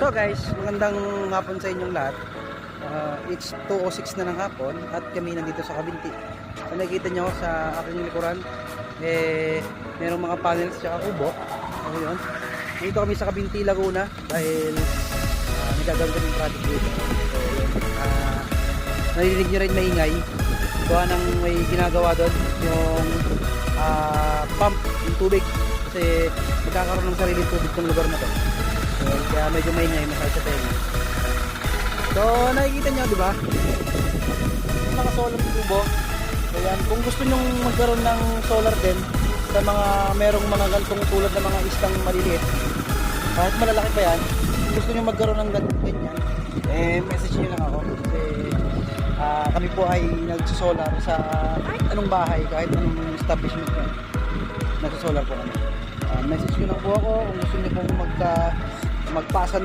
So guys, magandang hapon sa inyong lahat. It's 2:06 na ng hapon at kami nandito sa Kabinti. So nakikita nyo sa aking likuran, merong mga panels at kubo. So yun, dito kami sa Kabinti, Laguna dahil nagagawin kami yung project dito. So yun, naririnig nyo rin maingay. Gawa ng may ginagawa doon yung pump, yung tubig. Kasi magkakaroon ng sariling tubig ng lugar na to. So, kaya medyo maingay, masaya sa tenga. So nakikita nyo, di ba? Mga solar tubo. So yan, kung gusto nyo magkaroon ng solar din sa mga merong mga gantong tulad ng mga istang maliliit, kahit malalaki pa yan, kung gusto nyo magkaroon ng ganyan, message nyo lang ako. Kasi kami po ay nagsosolar sa kahit anong bahay, kahit anong establishment yan. Nagsosolar po kami. Message nyo lang po ako kung gusto nyo pong magpasa